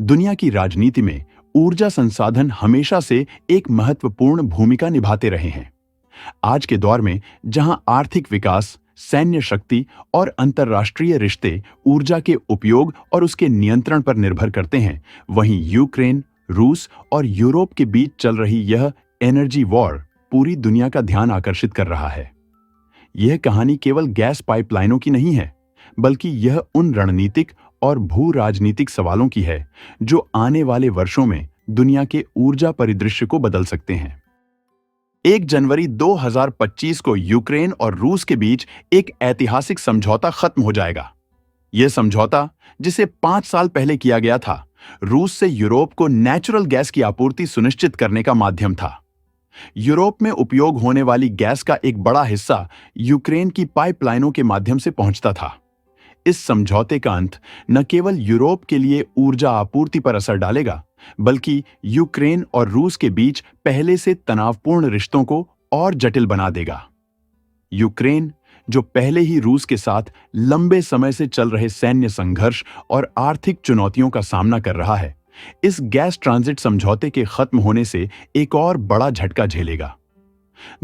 दुनिया की राजनीति में ऊर्जा संसाधन हमेशा से एक महत्वपूर्ण भूमिका निभाते रहे हैं। आज के दौर में जहां आर्थिक विकास, सैन्य शक्ति और अंतर्राष्ट्रीय रिश्ते ऊर्जा के उपयोग और उसके नियंत्रण पर निर्भर करते हैं, वहीं यूक्रेन, रूस और यूरोप के बीच चल रही यह एनर्जी वॉर पूरी दुनिया का ध्यान आकर्षित कर रहा है। यह कहानी केवल गैस पाइपलाइनों की नहीं है, बल्कि यह उन रणनीतिक और भू राजनीतिक सवालों की है जो आने वाले वर्षों में दुनिया के ऊर्जा परिदृश्य को बदल सकते हैं। 1 जनवरी 2025 को यूक्रेन और रूस के बीच एक ऐतिहासिक समझौता खत्म हो जाएगा। यह समझौता, जिसे 5 साल पहले किया गया था, रूस से यूरोप को नेचुरल गैस की आपूर्ति सुनिश्चित करने का माध्यम था। यूरोप में उपयोग होने वाली गैस का एक बड़ा हिस्सा यूक्रेन की पाइपलाइनों के माध्यम से पहुंचता था। इस समझौते का अंत न केवल यूरोप के लिए ऊर्जा आपूर्ति पर असर डालेगा, बल्कि यूक्रेन और रूस के बीच पहले से तनावपूर्ण रिश्तों को और जटिल बना देगा। यूक्रेन, जो पहले ही रूस के साथ लंबे समय से चल रहे सैन्य संघर्ष और आर्थिक चुनौतियों का सामना कर रहा है, इस गैस ट्रांजिट समझौते के खत्म होने से एक और बड़ा झटका झेलेगा।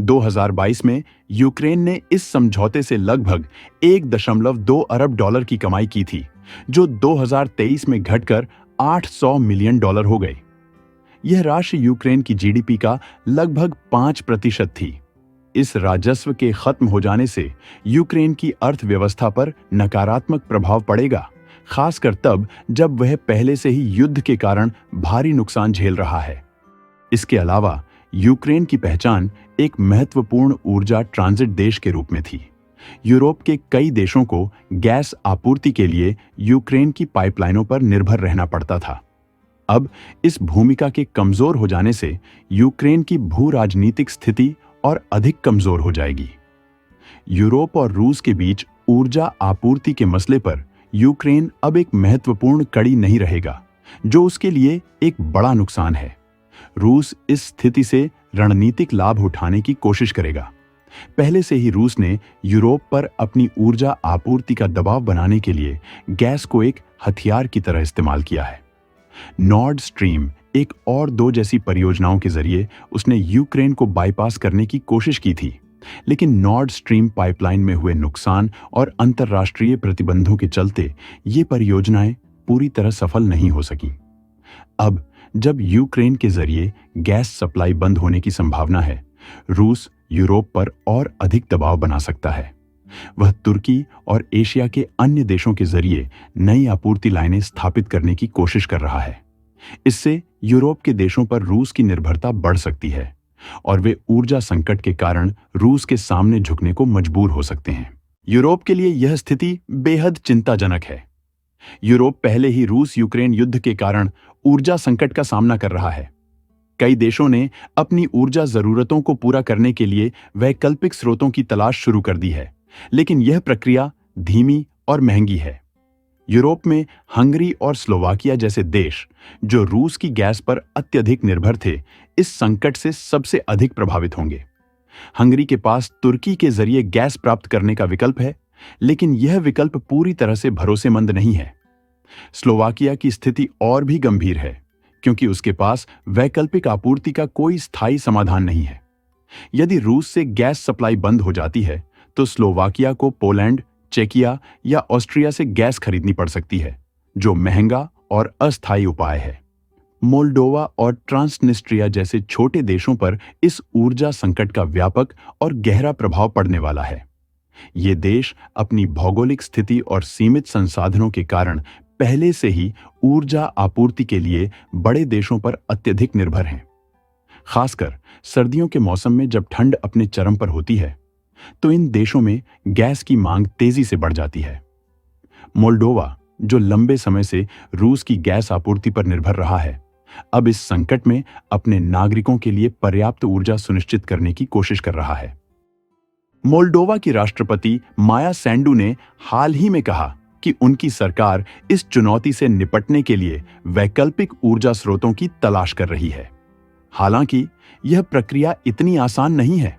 2022 में यूक्रेन ने इस समझौते से लगभग 1.2 अरब डॉलर की कमाई की थी, जो 2023 में घटकर $800 मिलियन हो गई। यह राशि यूक्रेन की जीडीपी का लगभग 5% थी। इस राजस्व के खत्म हो जाने से यूक्रेन की अर्थव्यवस्था पर नकारात्मक प्रभाव पड़ेगा, खासकर तब जब वह पहले से ही युद्ध के कारण भारी नुकसान झेल रहा है। इसके अलावा यूक्रेन की पहचान एक महत्वपूर्ण ऊर्जा ट्रांजिट देश के रूप में थी। यूरोप के कई देशों को गैस आपूर्ति के लिए यूक्रेन की पाइपलाइनों पर निर्भर रहना पड़ता था। अब इस भूमिका के कमजोर हो जाने से यूक्रेन की भू राजनीतिक स्थिति और अधिक कमजोर हो जाएगी। यूरोप और रूस के बीच ऊर्जा आपूर्ति के मसले पर यूक्रेन अब एक महत्वपूर्ण कड़ी नहीं रहेगा, जो उसके लिए एक बड़ा नुकसान है। रूस इस स्थिति से रणनीतिक लाभ उठाने की कोशिश करेगा। पहले से ही रूस ने यूरोप पर अपनी ऊर्जा आपूर्ति का दबाव बनाने के लिए गैस को एक हथियार की तरह इस्तेमाल किया है। नॉर्ड स्ट्रीम 1 और 2 जैसी परियोजनाओं के जरिए उसने यूक्रेन को बाईपास करने की कोशिश की थी, लेकिन नॉर्ड स्ट्रीम पाइपलाइन में हुए नुकसान और अंतर्राष्ट्रीय प्रतिबंधों के चलते ये परियोजनाएं पूरी तरह सफल नहीं हो सकी। अब जब यूक्रेन के जरिए गैस सप्लाई बंद होने की संभावना है, रूस यूरोप पर और अधिक दबाव बना सकता है। वह तुर्की और एशिया के अन्य देशों के जरिए नई आपूर्ति लाइनें स्थापित करने की कोशिश कर रहा है। इससे यूरोप के देशों पर रूस की निर्भरता बढ़ सकती है और वे ऊर्जा संकट के कारण रूस के सामने झुकने को मजबूर हो सकते हैं। यूरोप के लिए यह स्थिति बेहद चिंताजनक है। यूरोप पहले ही रूस यूक्रेन युद्ध के कारण ऊर्जा संकट का सामना कर रहा है। कई देशों ने अपनी ऊर्जा जरूरतों को पूरा करने के लिए वैकल्पिक स्रोतों की तलाश शुरू कर दी है, लेकिन यह प्रक्रिया धीमी और महंगी है। यूरोप में हंगरी और स्लोवाकिया जैसे देश, जो रूस की गैस पर अत्यधिक निर्भर थे, इस संकट से सबसे अधिक प्रभावित होंगे। हंगरी के पास तुर्की के जरिए गैस प्राप्त करने का विकल्प है, लेकिन यह विकल्प पूरी तरह से भरोसेमंद नहीं है। स्लोवाकिया की स्थिति और भी गंभीर है, क्योंकि उसके पास वैकल्पिक आपूर्ति का कोई स्थायी समाधान नहीं है। यदि रूस से गैस सप्लाई बंद हो जाती है, तो स्लोवाकिया को पोलैंड, चेकिया या ऑस्ट्रिया से गैस खरीदनी पड़ सकती है, जो महंगा और अस्थायी उपाय है। मोल्डोवा और ट्रांसनिस्ट्रिया जैसे छोटे देशों पर इस ऊर्जा संकट का व्यापक और गहरा प्रभाव पड़ने वाला है। ये देश अपनी भौगोलिक स्थिति और सीमित संसाधनों के कारण पहले से ही ऊर्जा आपूर्ति के लिए बड़े देशों पर अत्यधिक निर्भर हैं। खासकर सर्दियों के मौसम में जब ठंड अपने चरम पर होती है, तो इन देशों में गैस की मांग तेजी से बढ़ जाती है। मोल्डोवा, जो लंबे समय से रूस की गैस आपूर्ति पर निर्भर रहा है, अब इस संकट में अपने नागरिकों के लिए पर्याप्त ऊर्जा सुनिश्चित करने की कोशिश कर रहा है। मोल्डोवा की राष्ट्रपति माया सैंडू ने हाल ही में कहा कि उनकी सरकार इस चुनौती से निपटने के लिए वैकल्पिक ऊर्जा स्रोतों की तलाश कर रही है। हालांकि यह प्रक्रिया इतनी आसान नहीं है।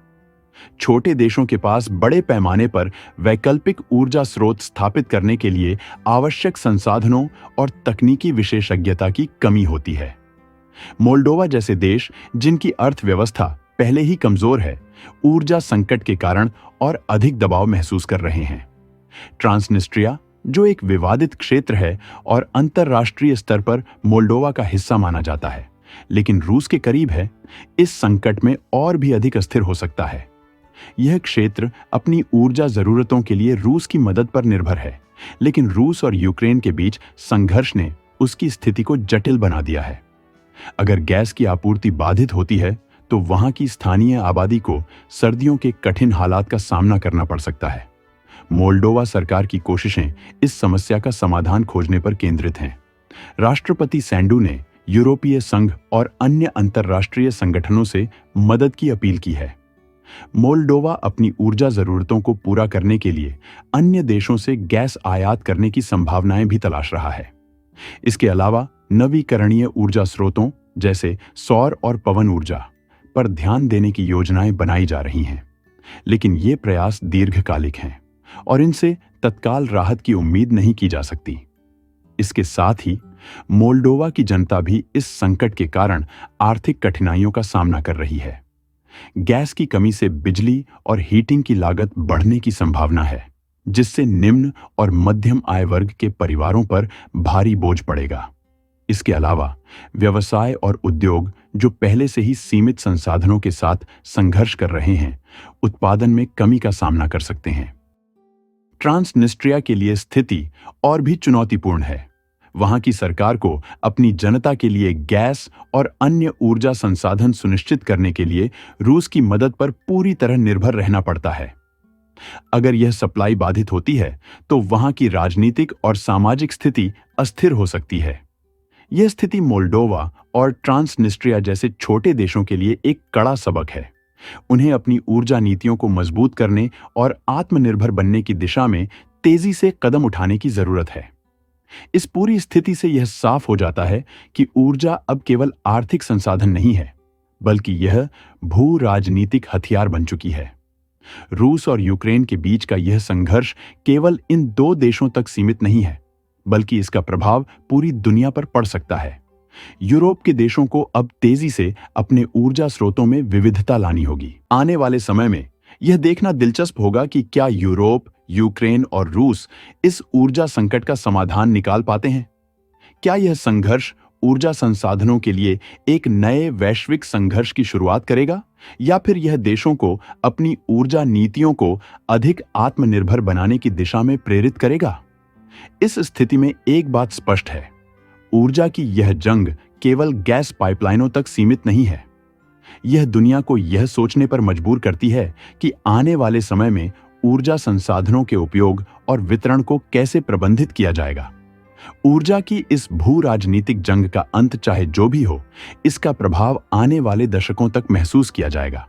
छोटे देशों के पास बड़े पैमाने पर वैकल्पिक ऊर्जा स्रोत स्थापित करने के लिए आवश्यक संसाधनों और तकनीकी विशेषज्ञता की कमी होती है। मोल्डोवा जैसे देश, जिनकी अर्थव्यवस्था पहले ही कमजोर है, ऊर्जा संकट के कारण और अधिक दबाव महसूस कर रहे हैं। ट्रांसनिस्ट्रिया, जो एक विवादित क्षेत्र है और अंतर्राष्ट्रीय स्तर पर मोल्डोवा का हिस्सा माना जाता है, लेकिन रूस के करीब है, इस संकट में और भी अधिक अस्थिर हो सकता है। यह क्षेत्र अपनी ऊर्जा जरूरतों के लिए रूस की मदद पर निर्भर है, लेकिन रूस और यूक्रेन के बीच संघर्ष ने उसकी स्थिति को जटिल बना दिया है। अगर गैस की आपूर्ति बाधित होती है, तो वहां की स्थानीय आबादी को सर्दियों के कठिन हालात का सामना करना पड़ सकता है। मोल्डोवा सरकार की कोशिशें इस समस्या का समाधान खोजने पर केंद्रित हैं। राष्ट्रपति सैंडू ने यूरोपीय संघ और अन्य अंतर्राष्ट्रीय संगठनों से मदद की अपील की है। मोल्डोवा अपनी ऊर्जा जरूरतों को पूरा करने के लिए अन्य देशों से गैस आयात करने की संभावनाएं भी तलाश रहा है। इसके अलावा नवीकरणीय ऊर्जा स्रोतों जैसे सौर और पवन ऊर्जा पर ध्यान देने की योजनाएं बनाई जा रही हैं, लेकिन ये प्रयास दीर्घकालिक हैं और इनसे तत्काल राहत की उम्मीद नहीं की जा सकती। इसके साथ ही मोल्डोवा की जनता भी इस संकट के कारण आर्थिक कठिनाइयों का सामना कर रही है। गैस की कमी से बिजली और हीटिंग की लागत बढ़ने की संभावना है, जिससे निम्न और मध्यम आय वर्ग के परिवारों पर भारी बोझ पड़ेगा। इसके अलावा व्यवसाय और उद्योग, जो पहले से ही सीमित संसाधनों के साथ संघर्ष कर रहे हैं, उत्पादन में कमी का सामना कर सकते हैं। ट्रांसनिस्ट्रिया के लिए स्थिति और भी चुनौतीपूर्ण है। वहां की सरकार को अपनी जनता के लिए गैस और अन्य ऊर्जा संसाधन सुनिश्चित करने के लिए रूस की मदद पर पूरी तरह निर्भर रहना पड़ता है। अगर यह सप्लाई बाधित होती है, तो वहां की राजनीतिक और सामाजिक स्थिति अस्थिर हो सकती है। यह स्थिति मोल्डोवा और ट्रांसनिस्ट्रिया जैसे छोटे देशों के लिए एक कड़ा सबक है। उन्हें अपनी ऊर्जा नीतियों को मजबूत करने और आत्मनिर्भर बनने की दिशा में तेजी से कदम उठाने की जरूरत है। इस पूरी स्थिति से यह साफ हो जाता है कि ऊर्जा अब केवल आर्थिक संसाधन नहीं है, बल्कि यह भू राजनीतिक हथियार बन चुकी है। रूस और यूक्रेन के बीच का यह संघर्ष केवल इन दो देशों तक सीमित नहीं है, बल्कि इसका प्रभाव पूरी दुनिया पर पड़ सकता है। यूरोप के देशों को अब तेजी से अपने ऊर्जा स्रोतों में विविधता लानी होगी। आने वाले समय में यह देखना दिलचस्प होगा कि क्या यूरोप, यूक्रेन और रूस इस ऊर्जा संकट का समाधान निकाल पाते हैं। क्या यह संघर्ष ऊर्जा संसाधनों के लिए एक नए वैश्विक संघर्ष की शुरुआत करेगा, या फिर यह देशों को अपनी ऊर्जा नीतियों को अधिक आत्मनिर्भर बनाने की दिशा में प्रेरित करेगा? इस स्थिति में एक बात स्पष्ट है, ऊर्जा की यह जंग केवल गैस पाइपलाइनों तक सीमित नहीं है। यह दुनिया को यह सोचने पर मजबूर करती है कि आने वाले समय में ऊर्जा संसाधनों के उपयोग और वितरण को कैसे प्रबंधित किया जाएगा। ऊर्जा की इस भू राजनीतिक जंग का अंत चाहे जो भी हो, इसका प्रभाव आने वाले दशकों तक महसूस किया जाएगा।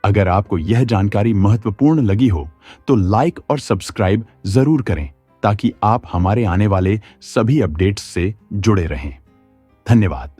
अगर आपको यह जानकारी महत्वपूर्ण लगी हो, तो लाइक और सब्सक्राइब जरूर करें, ताकि आप हमारे आने वाले सभी अपडेट्स से जुड़े रहें। धन्यवाद।